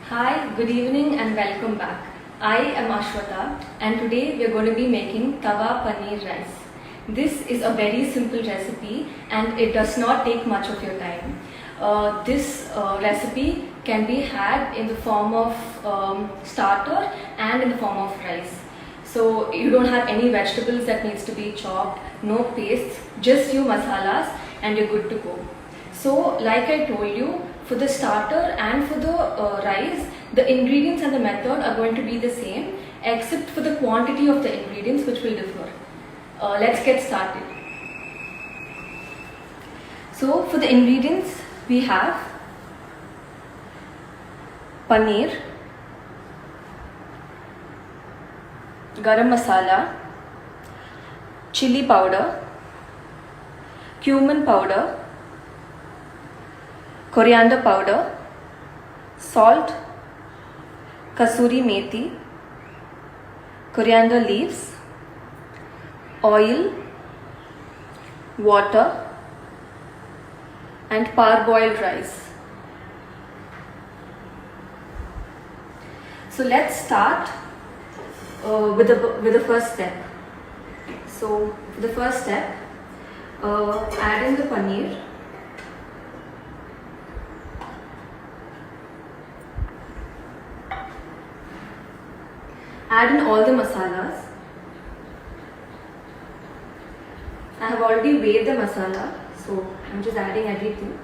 Hi, good evening and welcome back. I am Ashwata and today we are going to be making tawa paneer rice. This is a very simple recipe and it does not take much of your time. This recipe can be had in the form of starter and in the form of rice. So you don't have any vegetables that needs to be chopped, no pastes, just your masalas and you're good to go. So like I told you, for the starter and for the rice, the ingredients and the method are going to be the same except for the quantity of the ingredients which will differ. Let's get started. So for the ingredients we have paneer, garam masala, chili powder, cumin powder, coriander powder, salt, kasuri methi, coriander leaves, oil, water and parboiled rice. So let's start with the first step. So for the first step, add in the paneer. Add in all the masalas. I have already weighed the masala, so I'm just adding everything.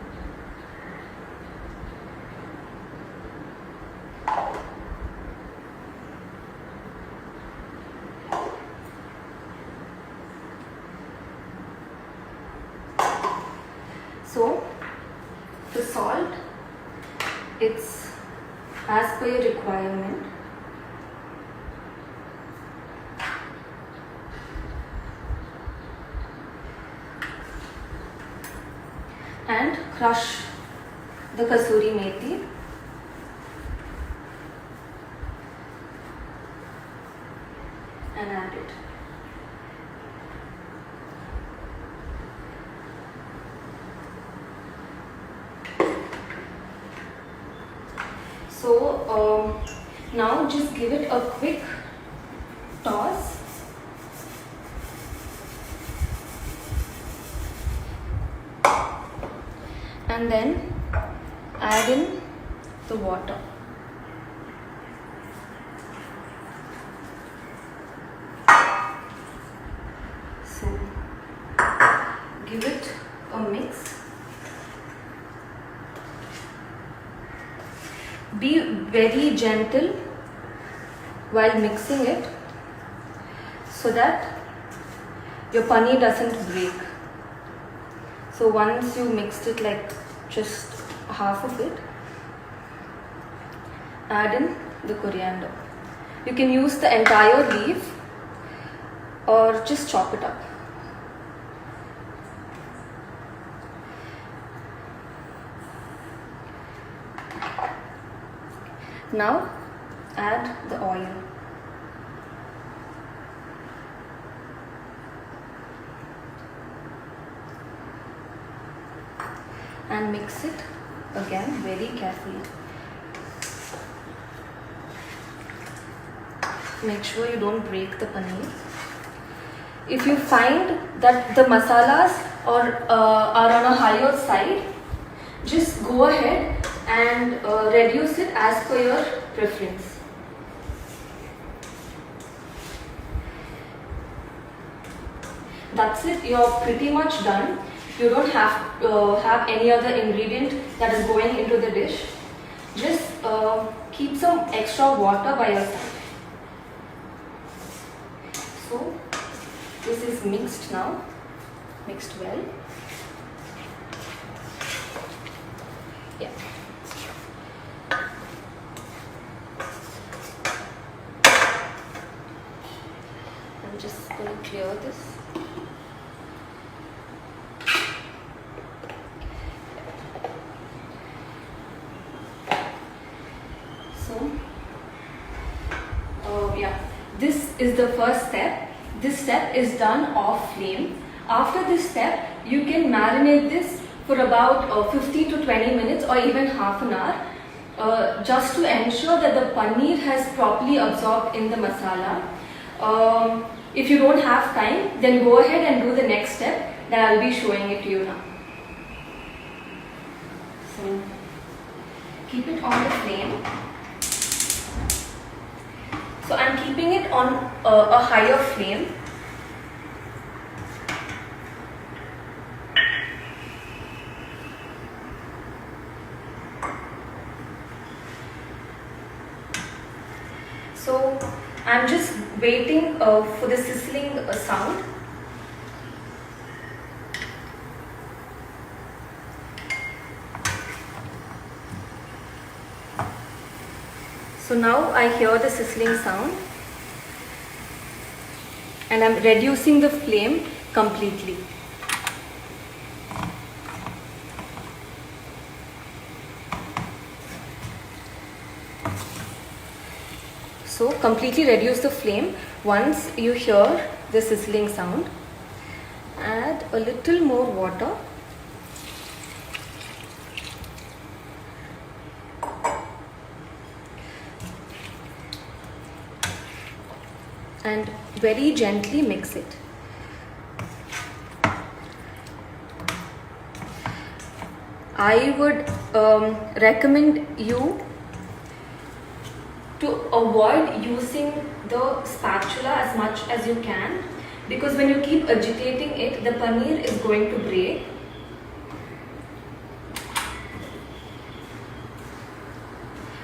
So the salt, it's as per your requirement. And crush the kasuri methi and add it. So now just give it a quick toss. And then add in the water. So give it a mix. Be very gentle while mixing it so that your paneer doesn't break. So once you mixed it like just half of it, add in the coriander. You can use the entire leaf or just chop it up. Now add the oil. And mix it again very carefully. Make sure you don't break the paneer. If you find that the masalas are on a higher side, just go ahead and reduce it as per your preference. That's it, you're pretty much done. You don't have any other ingredient that is going into the dish. Just keep some extra water by your side. So this is mixed now, mixed well. Yeah. I'm just going to clear this. This is the first step. This step is done off flame. After this step, you can marinate this for about 15 to 20 minutes or even half an hour. just to ensure that the paneer has properly absorbed in the masala. If you don't have time, then go ahead and do the next step that I'll be showing it to you now. So keep it on the flame. So I'm keeping it on a higher flame. So I'm just waiting for the sizzling sound. So now I hear the sizzling sound and I'm reducing the flame completely. So completely reduce the flame. Once you hear the sizzling sound, add a little more water. And very gently mix it. I would recommend you to avoid using the spatula as much as you can, because when you keep agitating it, the paneer is going to break.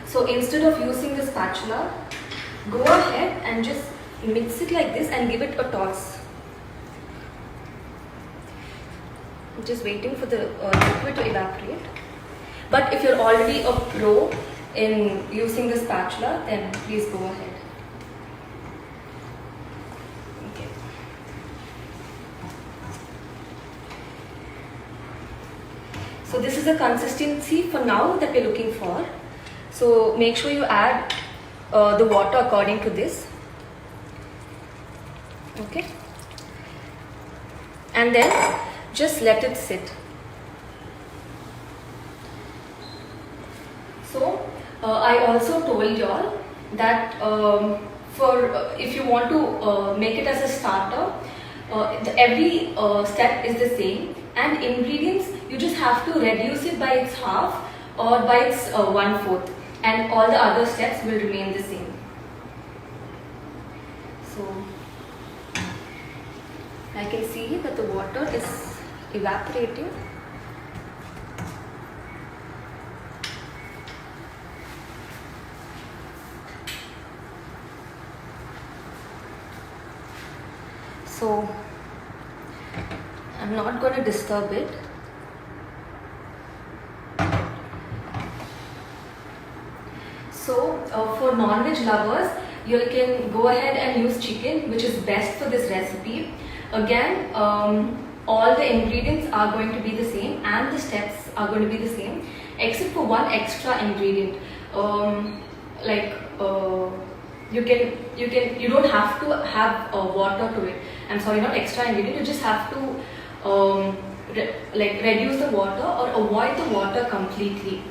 So instead of using the spatula, go ahead and just mix it like this and give it a toss. Just waiting for the liquid to evaporate. But if you're already a pro in using the spatula, then please go ahead. Okay. So this is the consistency for now that we're looking for. So make sure you add the water according to this. Okay, and then just let it sit. So I also told y'all that if you want to make it as a starter, every step is the same, and ingredients you just have to reduce it by its half or by its 1/4, and all the other steps will remain the same. So I can see that the water is evaporating. So I'm not going to disturb it. So for non-veg lovers, you can go ahead and use chicken, which is best for this recipe. Again, all the ingredients are going to be the same and the steps are going to be the same, except for one extra ingredient. You don't have to have water to it. I'm sorry, not extra ingredient. You just have to reduce the water or avoid the water completely,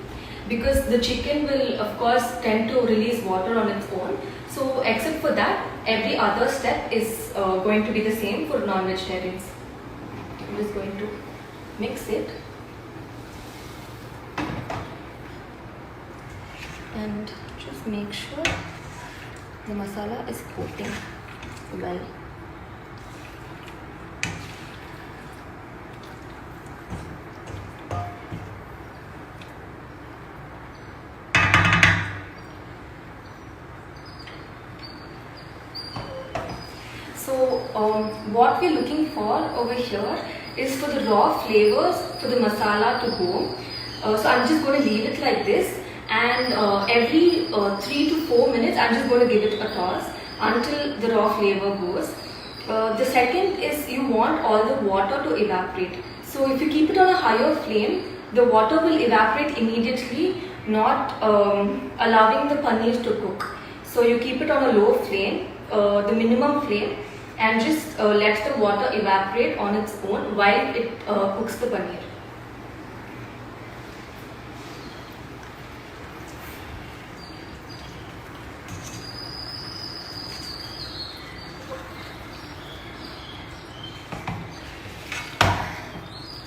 because the chicken will of course tend to release water on its own. So except for that, every other step is going to be the same for non-vegetarians. I'm just going to mix it and just make sure the masala is coating well. So what we're looking for over here is for the raw flavors for the masala to go. So I'm just going to leave it like this, and every 3 to 4 minutes I'm just going to give it a toss until the raw flavor goes. The second is you want all the water to evaporate. So if you keep it on a higher flame, the water will evaporate immediately, not allowing the paneer to cook. So you keep it on a low flame, the minimum flame, and just let the water evaporate on its own while it cooks the paneer.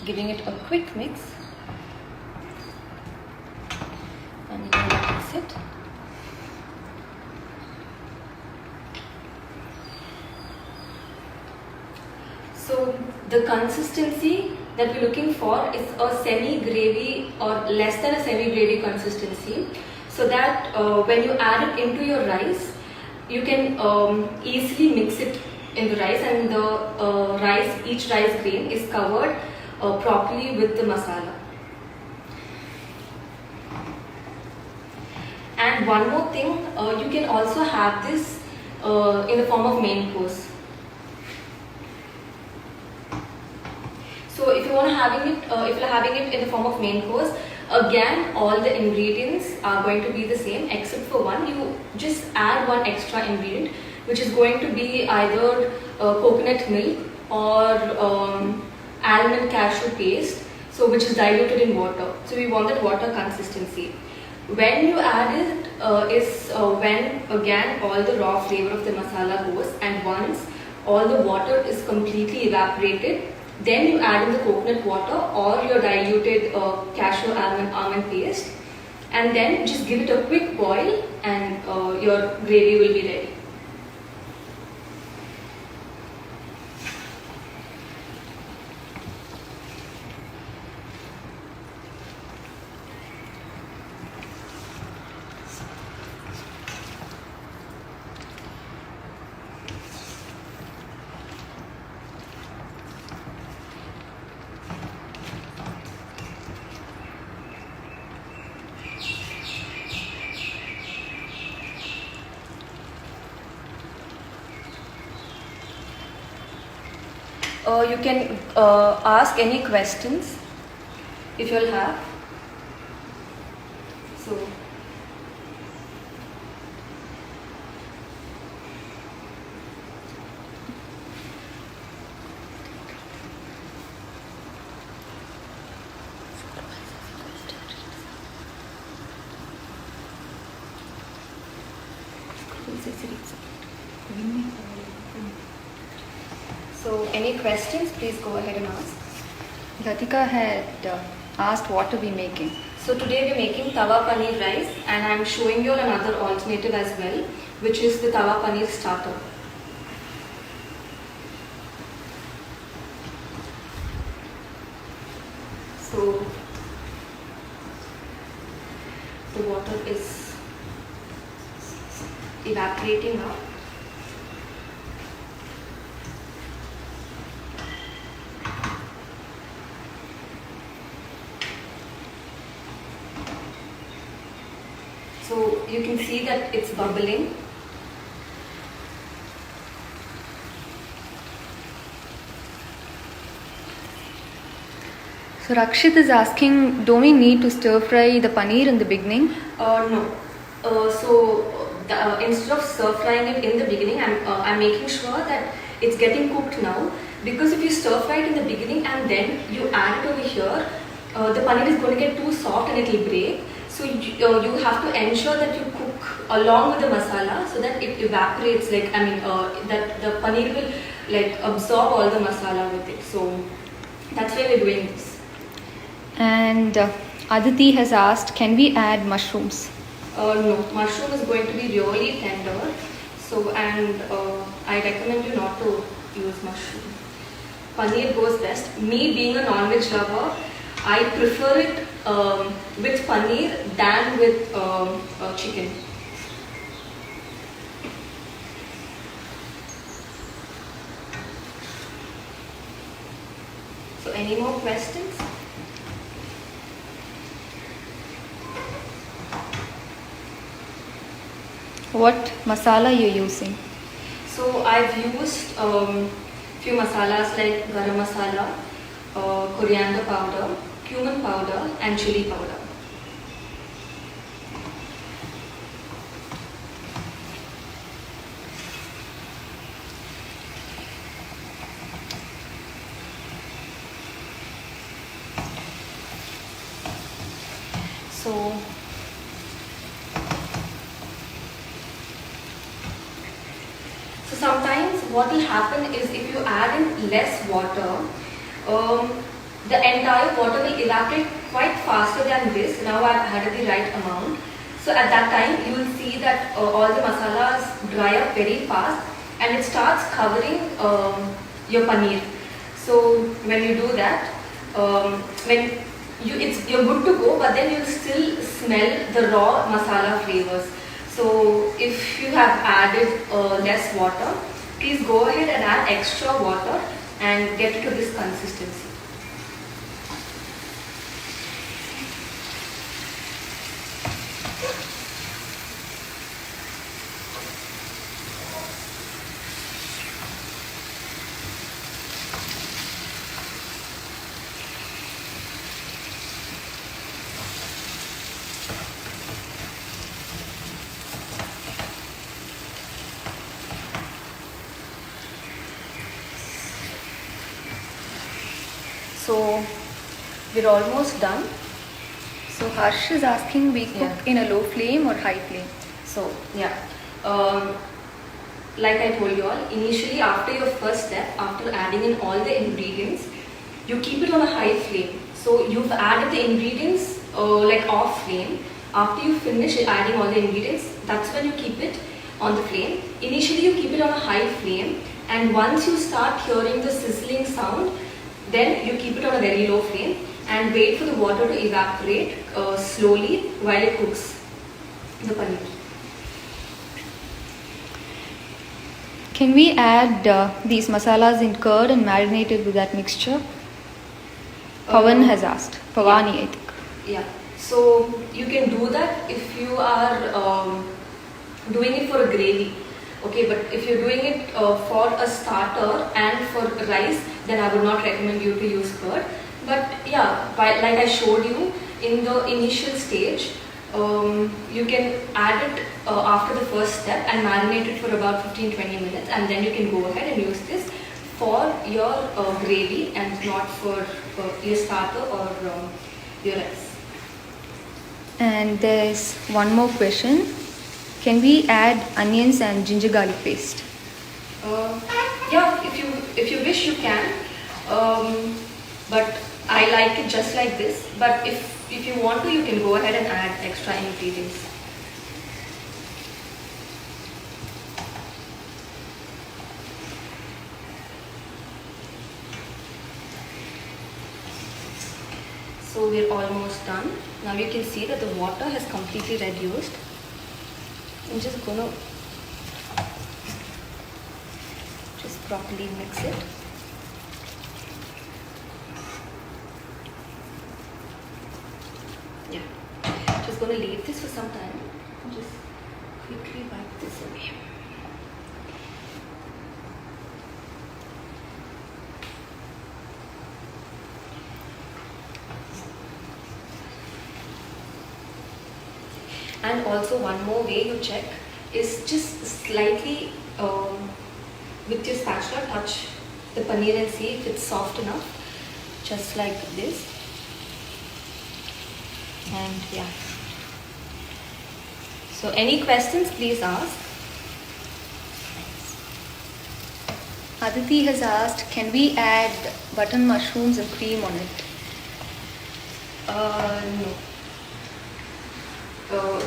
giving it a quick mix. And then mix it. So the consistency that we're looking for is a semi-gravy or less than a semi-gravy consistency, so that when you add it into your rice, you can easily mix it in the rice, and the each rice grain is covered properly with the masala. And one more thing, you can also have this in the form of main course. So if you want to if you're having it in the form of main course, again all the ingredients are going to be the same except for one. You just add one extra ingredient, which is going to be either coconut milk or almond cashew paste, so which is diluted in water. So we want that water consistency. When you add it is when again all the raw flavor of the masala goes, and once all the water is completely evaporated, then you add in the coconut water or your diluted cashew almond paste, and then just give it a quick boil, and your gravy will be ready. You can ask any questions if you'll have. So, any questions, please go ahead and ask. Latika had asked what are we making. So today we're making tawa paneer rice, and I'm showing you another alternative as well, which is the tawa paneer starter. So the water is evaporating now. So you can see that it's bubbling. So Rakshit is asking, do we need to stir fry the paneer in the beginning? No. Instead of stir frying it in the beginning, I'm making sure that it's getting cooked now, because if you stir fry it in the beginning and then you add it over here, the paneer is going to get too soft and it will break. So you have to ensure that you cook along with the masala so that it evaporates, that the paneer will absorb all the masala with it. So that's why we're doing this. And Aditi has asked, can we add mushrooms? No, mushroom is going to be really tender. So, and I recommend you not to use mushroom. Paneer goes best. Me being a non-veg lover, I prefer it with paneer than with chicken. So any more questions? What masala you're using? So I've used few masalas like garam masala, coriander powder, cumin powder and chili powder. So sometimes what will happen is if you add in less water, the entire water will evaporate quite faster than this. Now I've added the right amount. So at that time you will see that all the masalas dry up very fast and it starts covering your paneer. So when you do that, you're good to go, but then you'll still smell the raw masala flavors. So if you have added less water, please go ahead and add extra water and get to this consistency. So we're almost done. So Harsh is asking, we cook in a low flame or high flame? So yeah, like I told you all, initially after your first step, after adding in all the ingredients, you keep it on a high flame. So you've added the ingredients like off flame. After you finish adding all the ingredients, that's when you keep it on the flame. Initially you keep it on a high flame, and once you start hearing the sizzling sound, then you keep it on a very low flame and wait for the water to evaporate slowly while it cooks the paneer. Can we add these masalas in curd and marinate it with that mixture? Pawan has asked. Pavani, I think. Yeah. So you can do that if you are doing it for a gravy. Okay, but if you're doing it for a starter and for rice, then I would not recommend you to use curd. But yeah, like I showed you in the initial stage, you can add it after the first step and marinate it for about 15-20 minutes, and then you can go ahead and use this for your gravy and not for your starter or your rice. And there's one more question. Can we add onions and ginger garlic paste? Yeah, if you wish you can, but I like it just like this. But if you want to, you can go ahead and add extra ingredients. So we're almost done. Now you can see that the water has completely reduced. I'm just gonna properly mix it. Yeah, just gonna leave this for some time. Just quickly wipe this away. And also one more way you check is just slightly with your spatula touch the paneer and see if it's soft enough, just like this. And yeah. So any questions, please ask. Aditi has asked, can we add button mushrooms and cream on it? No.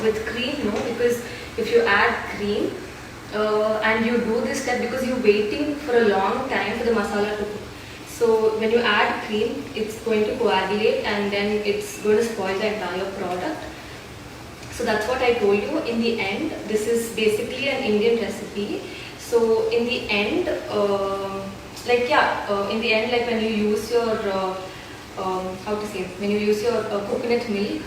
With cream, no, because if you add cream and you do this step because you're waiting for a long time for the masala to cook. So when you add cream, it's going to coagulate and then it's going to spoil the entire product. So that's what I told you. In the end, this is basically an Indian recipe. So in the end, like when you use your, when you use your coconut milk,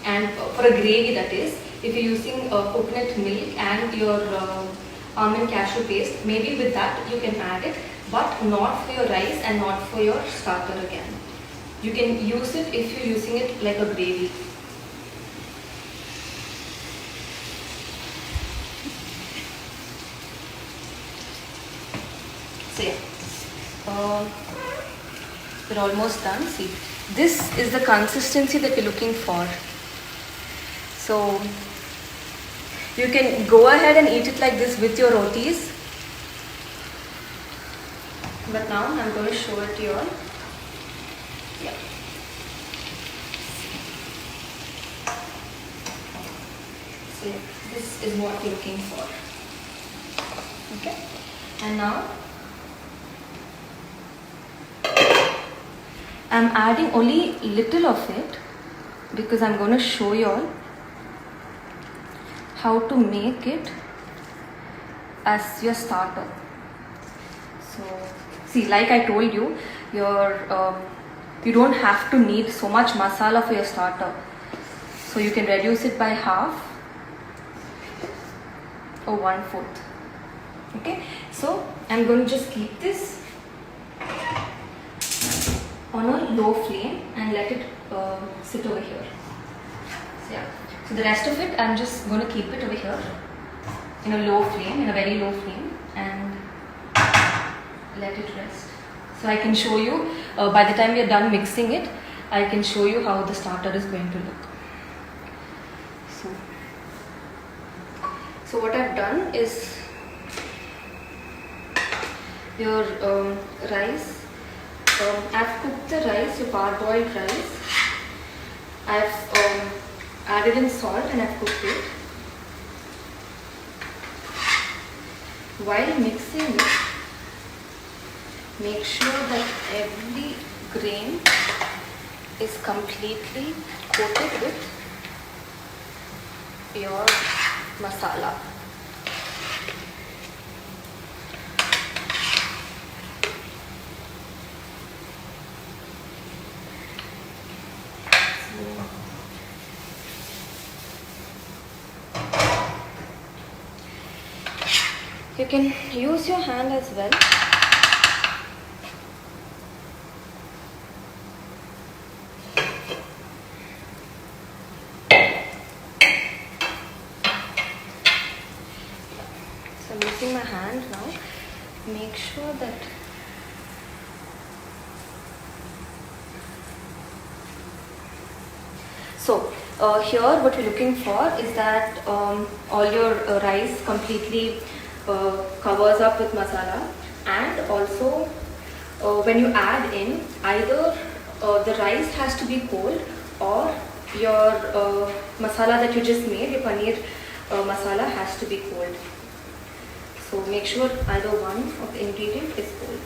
and for a gravy, that is, if you're using coconut milk and your almond cashew paste, maybe with that you can add it, but not for your rice and not for your starter again. You can use it if you're using it like a gravy. So yeah, we're almost done. See, this is the consistency that we're looking for. So you can go ahead and eat it like this with your rotis. But now I'm going to show it to you all. Yeah. So this is what we're looking for. Okay. And now I'm adding only little of it because I'm going to show you all how to make it as your starter. So see, like I told you, you don't have to need so much masala for your starter. So you can reduce it by half or 1/4. Okay, so I'm going to just keep this on a low flame and let it sit over here. So yeah, so the rest of it I'm just going to keep it over here in a low flame, in a very low flame, and let it rest. So I can show you by the time we are done mixing it, I can show you how the starter is going to look. So what I've done is your rice. I've cooked the rice, your parboiled rice. I've added in salt and I've cooked it. While mixing it, make sure that every grain is completely coated with your masala. You can use your hand as well. So I'm using my hand now. Make sure that here what we're looking for is that all your rice completely covers up with masala, and also when you add in, either the rice has to be cold or your masala that you just made, your paneer masala, has to be cold. So make sure either one of the ingredient is cold.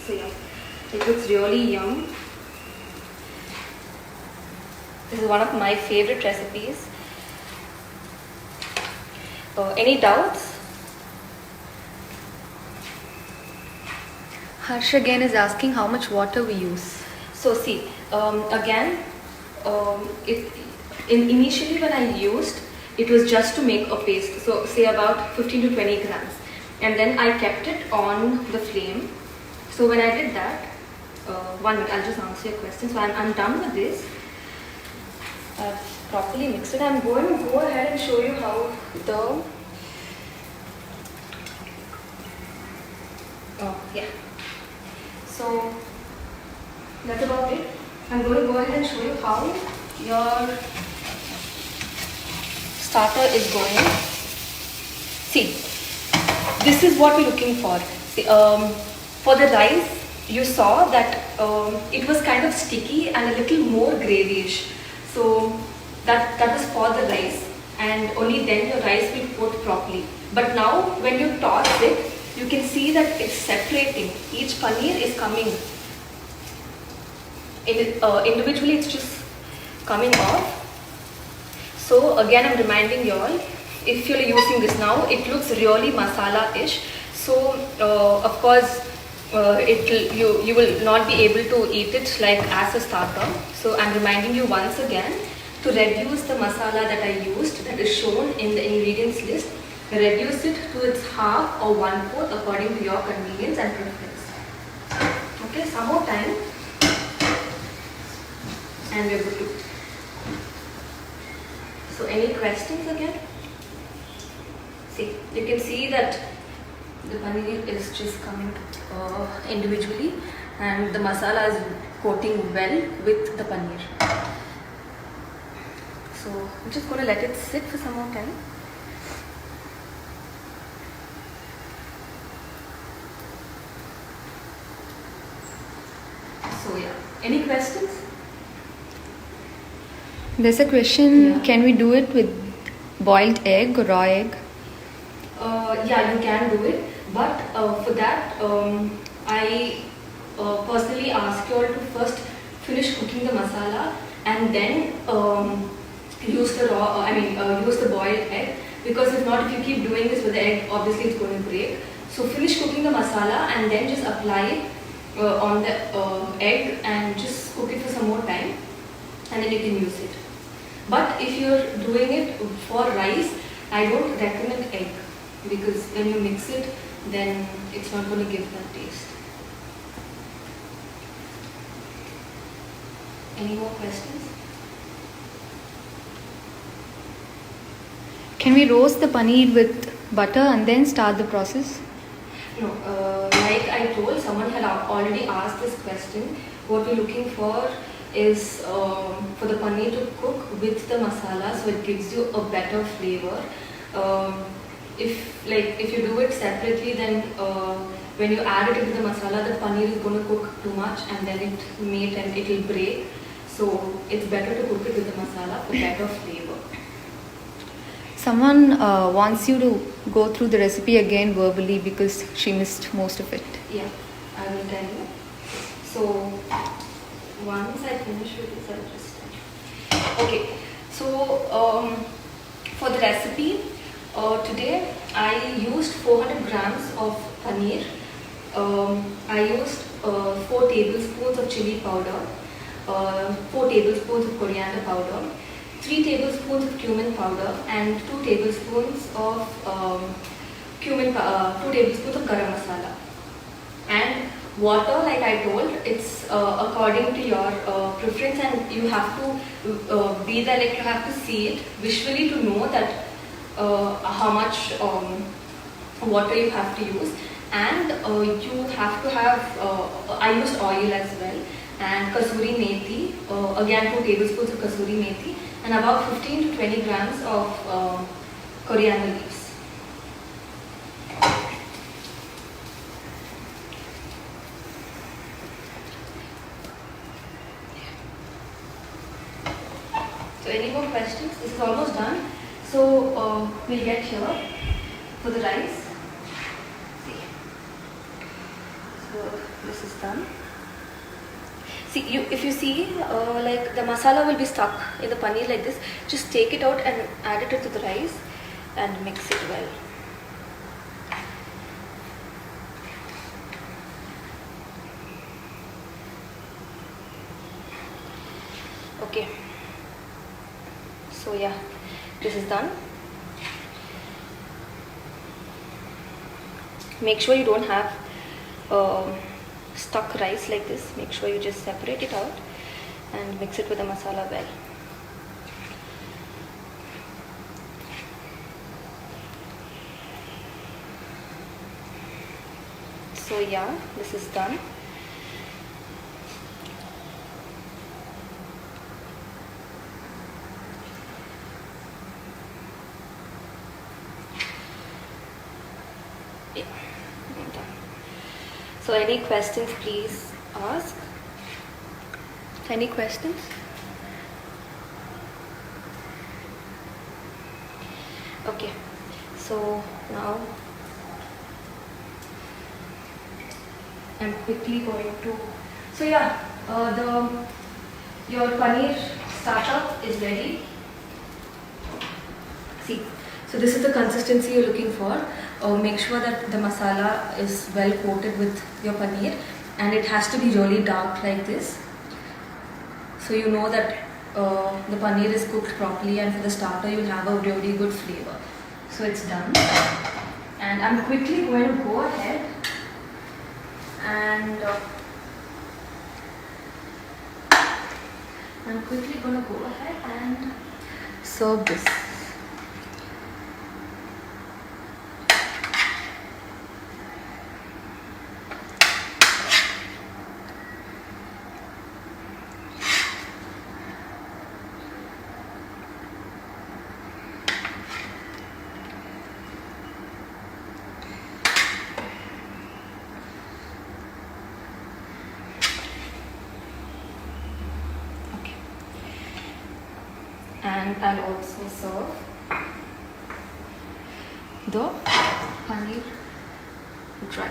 So yeah, it looks really yum. This is one of my favorite recipes. Any doubts? Harsh again is asking how much water we use. So see, again, initially when I used, it was just to make a paste. So say about 15 to 20 grams. And then I kept it on the flame. So when I did that, 1 minute, I'll just answer your question. So I'm done with this. I've properly mixed it. I'm going to go ahead and show you how the... yeah. So that's about it. I'm going to go ahead and show you how your starter is going. See, this is what we're looking for. See, for the rice, you saw that it was kind of sticky and a little more gravyish. So that was for the rice, and only then your rice will coat properly. But now when you toss it, you can see that it's separating. Each paneer is coming individually, it's just coming off. So again, I'm reminding you all, if you're using this now, it looks really masala-ish. So of course, you will not be able to eat it like as a starter. So I'm reminding you once again to reduce the masala that I used, that is shown in the ingredients list. Reduce it to its half or 1/4 according to your convenience and preference. Okay, some more time and we're good to go. So any questions again? See, you can see that the paneer is just coming individually and the masala is coating well with the paneer. So I'm just going to let it sit for some more time. So yeah. Any questions? There's a question, Yeah. can we do it with boiled egg or raw egg? Yeah, you can do it, but for that, I personally ask you all to first finish cooking the masala and then use the use the boiled egg, because if not, if you keep doing this with the egg, obviously it's going to break. So finish cooking the masala and then just apply it on the egg and just cook it for some more time, and then you can use it. But if you're doing it for rice, I don't recommend egg, because when you mix it, then it's not going to give that taste. Any more questions? Can we roast the paneer with butter and then start the process? No, like I told, someone had already asked this question. What we're looking for is for the paneer to cook with the masala, so it gives you a better flavor. If you do it separately, then when you add it into the masala, the paneer is going to cook too much and then it will break. So it's better to cook it with the masala for better flavor. Someone wants you to go through the recipe again verbally because she missed most of it. Yeah, I will tell you. So once I finish with this, I'll just tell you. Okay, so for the recipe, today I used 400 grams of paneer. I used 4 tablespoons of chili powder, 4 tablespoons of coriander powder, 3 tablespoons of cumin powder, and 2 tablespoons of 2 tablespoons of garam masala. And water, like I told, it's according to your preference, and you have to be there, like you have to see it visually to know that how much water you have to use. And you have to have, I used oil as well, and kasuri methi, again 2 tablespoons of kasuri methi, and about 15 to 20 grams of coriander leaves. So any more questions? This is almost done. So we'll get here for the rice. See. So this is done. See, if you see, like the masala will be stuck in the paneer like this. Just take it out and add it to the rice and mix it well. Okay. So yeah, this is done. Make sure you don't have stuck rice like this. Make sure you just separate it out and mix it with the masala well. So yeah, this is done. Yeah, I'm done. So any questions, please ask. Any questions? Okay, so now I'm quickly going to. So yeah, your paneer starter is ready. See, so this is the consistency you're looking for. Make sure that the masala is well coated with your paneer, and it has to be really dark like this. So you know that the paneer is cooked properly, and for the starter you'll have a really good flavor. So it's done, and I'm quickly going to go ahead and serve this. and I'll also serve the paneer dry.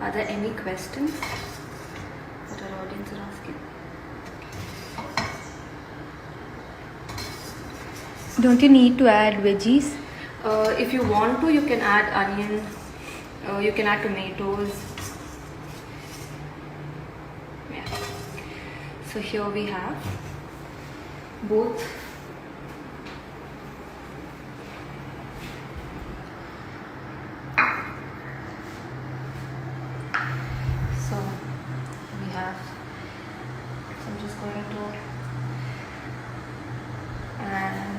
Are there any questions that our audience are asking? Don't you need to add veggies? If you want to, you can add onion, you can add tomatoes. Yeah. So here we have both so we have so I'm just going to and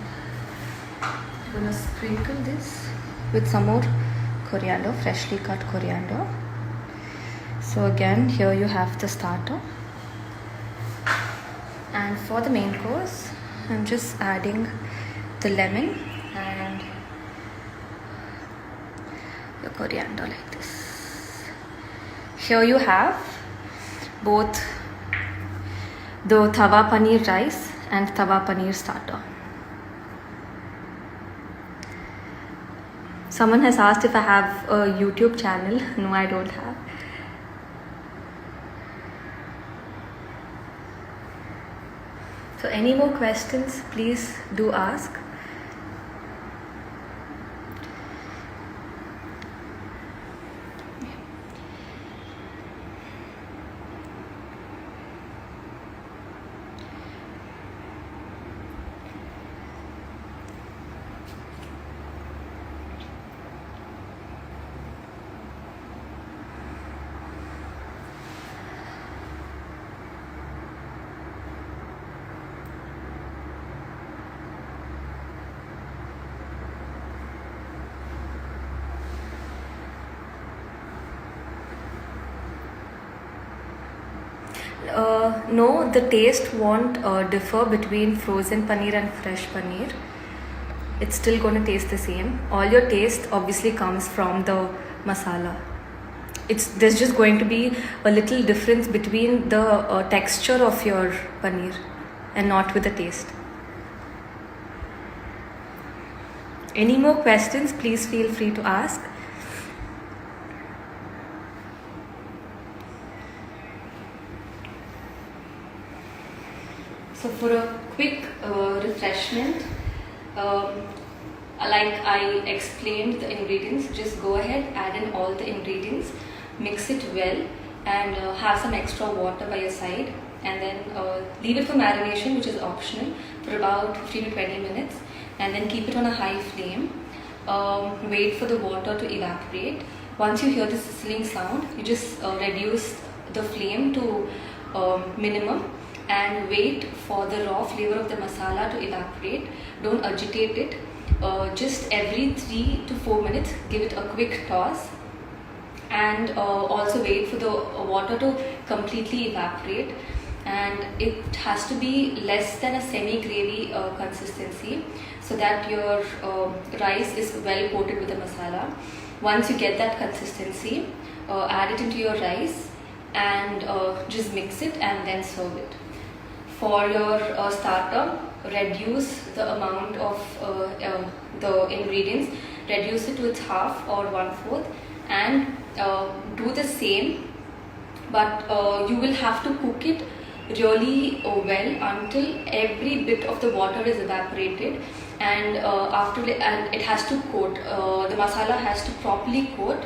I'm gonna sprinkle this with some more coriander, freshly cut coriander. So again, here you have the starter, and for the main course I'm just adding the lemon and the coriander like this. Here you have both the tawa paneer rice and tawa paneer starter. Someone has asked if I have a YouTube channel. No, I don't have. So any more questions, please do ask. No, the taste won't differ between frozen paneer and fresh paneer. It's still going to taste the same. All your taste obviously comes from the masala. There's just going to be a little difference between the texture of your paneer and not with the taste. Any more questions, please feel free to ask. So for a quick refreshment, like I explained the ingredients, just go ahead, add in all the ingredients, mix it well, and have some extra water by your side, and then leave it for marination, which is optional, for about 15 to 20 minutes, and then keep it on a high flame. Wait for the water to evaporate. Once you hear the sizzling sound, you just reduce the flame to minimum and wait for the raw flavor of the masala to evaporate. Don't agitate it. Just every 3 to 4 minutes, give it a quick toss, and also wait for the water to completely evaporate. And it has to be less than a semi-gravy consistency, so that your rice is well coated with the masala. Once you get that consistency, add it into your rice and just mix it and then serve it. For your starter, reduce the amount of the ingredients, reduce it to its half or 1/4, and do the same, but you will have to cook it really well until every bit of the water is evaporated, and and it has to coat, the masala has to properly coat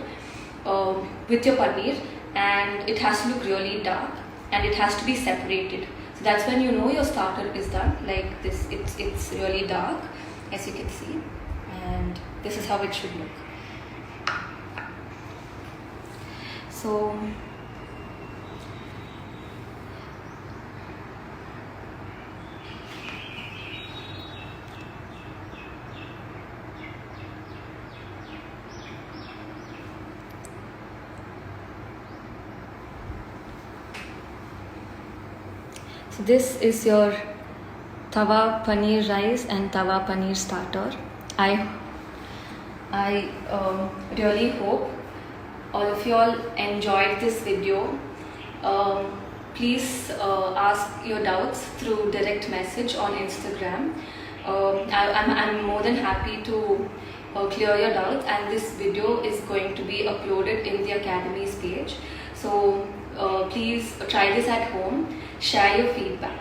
with your paneer, and it has to look really dark, and it has to be separated. So that's when you know your starter is done. Like this, it's really dark, as you can see, and this is how it should look. So this is your tawa paneer rice and tawa paneer starter. I really hope all of you all enjoyed this video. Please ask your doubts through direct message on Instagram. I'm more than happy to clear your doubts, and this video is going to be uploaded in the Academy's page. So please try this at home, share your feedback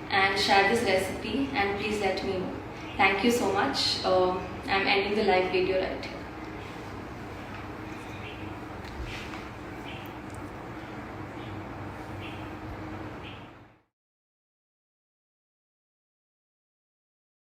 and share this recipe, and please let me know. Thank you so much. I'm ending the live video right here.